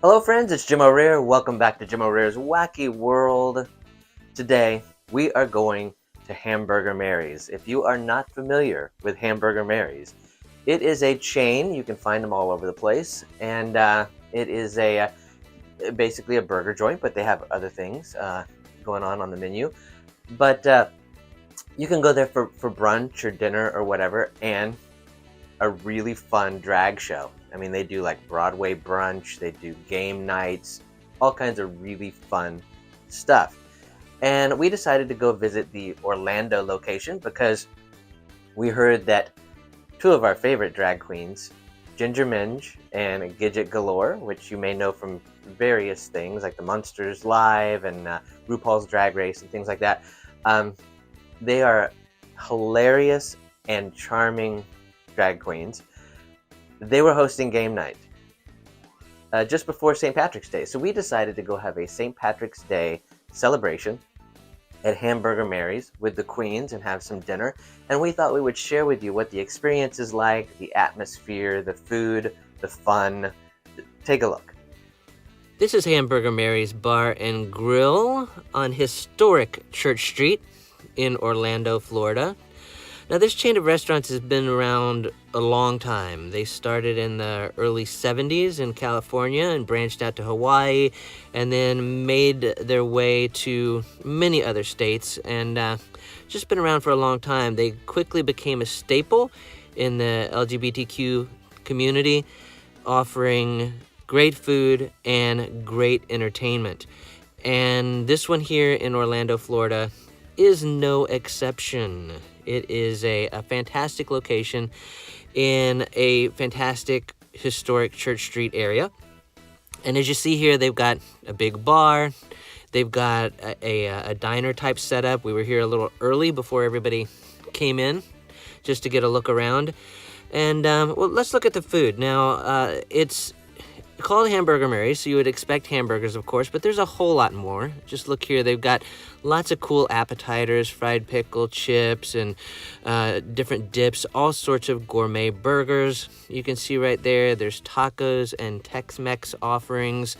Hello friends, it's Jim O'Rear. Welcome back to Jim O'Rear's Wacky World. Today, we are going to Hamburger Mary's. If you are not familiar with Hamburger Mary's, it is a chain. You can find them all over the place. And it is basically a burger joint, but they have other things going on the menu. But you can go there for brunch or dinner or whatever, and a really fun drag show. I mean, they do like Broadway brunch, they do game nights, all kinds of really fun stuff. And we decided to go visit the Orlando location because we heard that two of our favorite drag queens, Ginger Minge and Gidget Galore, which you may know from various things like the Munsters Live and RuPaul's Drag Race and things like that, they are hilarious and charming drag queens. They were hosting game night just before St. Patrick's Day. So we decided to go have a St. Patrick's Day celebration at Hamburger Mary's with the queens and have some dinner. And we thought we would share with you what the experience is like, the atmosphere, the food, the fun. Take a look. This is Hamburger Mary's Bar and Grill on historic Church Street in Orlando, Florida. Now, this chain of restaurants has been around a long time. They started in the early 70s in California and branched out to Hawaii and then made their way to many other states and just been around for a long time. They quickly became a staple in the LGBTQ community, offering great food and great entertainment. And this one here in Orlando, Florida is no exception. It is a fantastic location in a fantastic historic Church Street area. And as you see here, they've got a big bar. They've got a diner type setup. We were here a little early before everybody came in just to get a look around. And well, let's look at the food. Now, it's called Hamburger Mary's, so you would expect hamburgers, of course, but there's a whole lot more. Just look here. They've got lots of cool appetizers, fried pickle, chips, and different dips, all sorts of gourmet burgers. You can see right there, there's tacos and Tex-Mex offerings,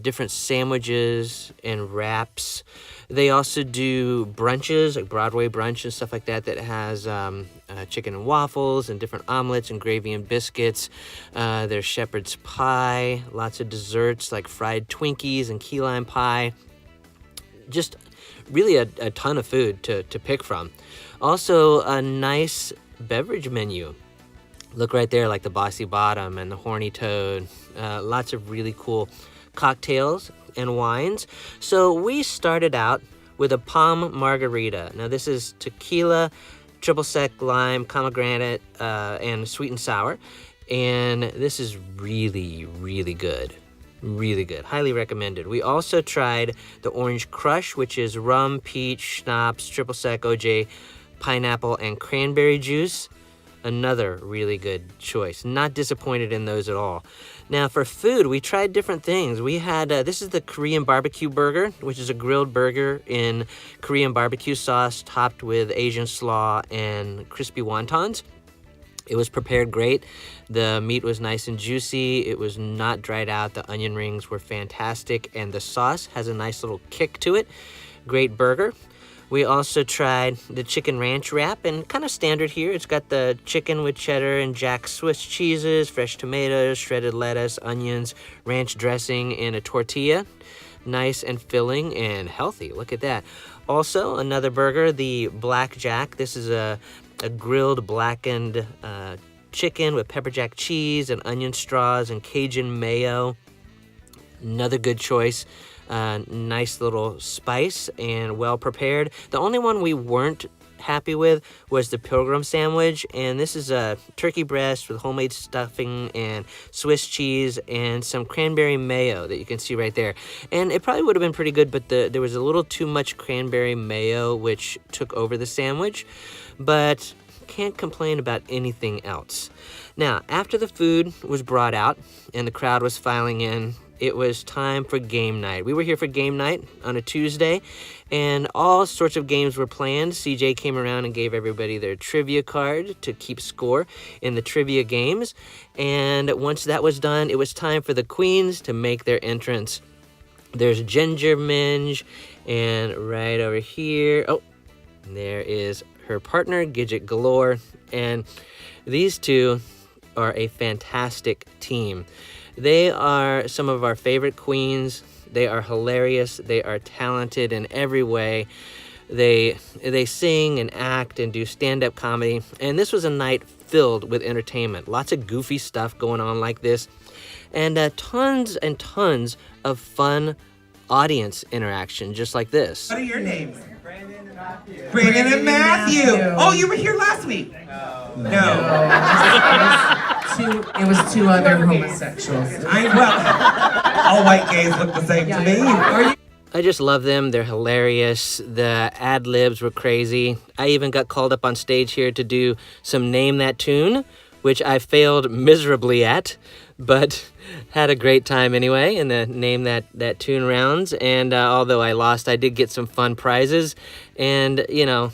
different sandwiches and wraps. They also do brunches, like Broadway brunch and stuff like that, that has chicken and waffles and different omelets and gravy and biscuits. There's shepherd's pie, lots of desserts like fried Twinkies and key lime pie. Just really a ton of food to pick from. Also, a nice beverage menu. Look right there, like the Bossy Bottom and the Horny Toad. Lots of really cool cocktails and wines. So we started out with a Palm Margarita. Now this is tequila, triple sec lime, pomegranate, and sweet and sour. And this is really, really good. Really good. Highly recommended. We also tried the Orange Crush, which is rum, peach, schnapps, triple sec, OJ, pineapple, and cranberry juice. Another really good choice. Not disappointed in those at all. Now, for food, we tried different things. We had, this is the Korean barbecue burger, which is a grilled burger in Korean barbecue sauce topped with Asian slaw and crispy wontons. It was prepared great. The meat was nice and juicy. It was not dried out. The onion rings were fantastic, and the sauce has a nice little kick to it. Great burger. We also tried the chicken ranch wrap, and kind of standard here. It's got the chicken with cheddar and Jack Swiss cheeses, fresh tomatoes, shredded lettuce, onions, ranch dressing, and a tortilla. Nice and filling and healthy. Look at that. Also, another burger, the Black Jack. This is a grilled blackened chicken with pepper jack cheese and onion straws and Cajun mayo. Another good choice. Nice little spice and well prepared. The only one we weren't happy with was the Pilgrim sandwich, and this is a turkey breast with homemade stuffing and Swiss cheese and some cranberry mayo that you can see right there. And it probably would have been pretty good, but there was a little too much cranberry mayo, which took over the sandwich, but can't complain about anything else. Now, after the food was brought out and the crowd was filing in, it was time for game night. We were here for game night on a Tuesday, and all sorts of games were planned. CJ came around and gave everybody their trivia card to keep score in the trivia games. And once that was done, it was time for the queens to make their entrance. There's Ginger Minge, and right over here, oh, there is her partner, Gidget Galore, and these two are a fantastic team. They are some of our favorite queens. They are hilarious. They are talented in every way. They sing and act and do stand-up comedy, and this was a night filled with entertainment. Lots of goofy stuff going on like this, and tons and tons of fun audience interaction just like this. What are your names? Brandon and Matthew. Oh, you were here last week. No. It was two other homosexuals. All white gays look the same to me. I just love them. They're hilarious. The ad-libs were crazy. I even got called up on stage here to do some Name That Tune, which I failed miserably at, but had a great time anyway in the Name That Tune rounds. And although I lost, I did get some fun prizes. And, you know,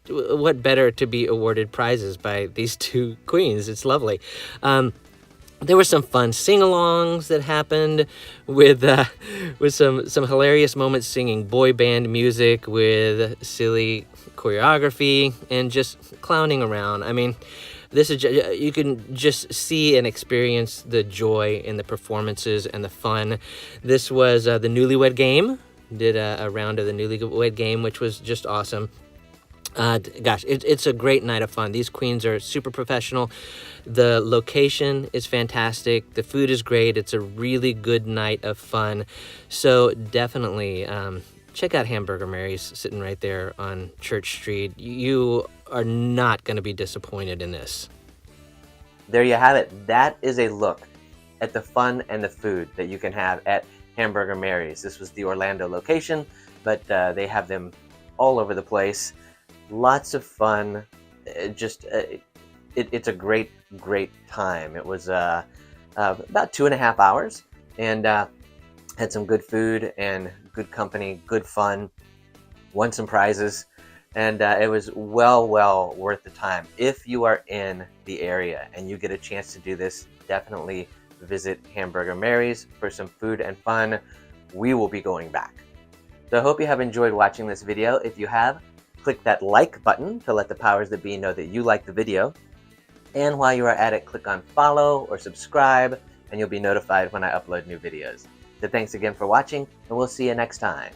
what better to be awarded prizes by these two queens? It's lovely. There were some fun sing-alongs that happened with some hilarious moments singing boy band music with silly choreography and just clowning around. I mean, this is you can just see and experience the joy in the performances and the fun. This was the Newlywed Game. Did a round of the Newlywed Game, which was just awesome. Gosh, it's a great night of fun. These queens are super professional. The location is fantastic. The food is great. It's a really good night of fun. So definitely check out Hamburger Mary's sitting right there on Church Street. You are not going to be disappointed in this. There you have it. That is a look at the fun and the food that you can have at Hamburger Mary's. This was the Orlando location, but they have them all over the place. Lots of fun. It's a great time. It was about 2.5 hours, and had some good food and good company, good fun. Won some prizes, and it was well worth the time. If you are in the area and you get a chance to do this, definitely visit Hamburger Mary's for some food and fun. We will be going back. So I hope you have enjoyed watching this video. If you have, click that like button to let the powers that be know that you like the video. And while you are at it, click on follow or subscribe, and you'll be notified when I upload new videos. So thanks again for watching, and we'll see you next time.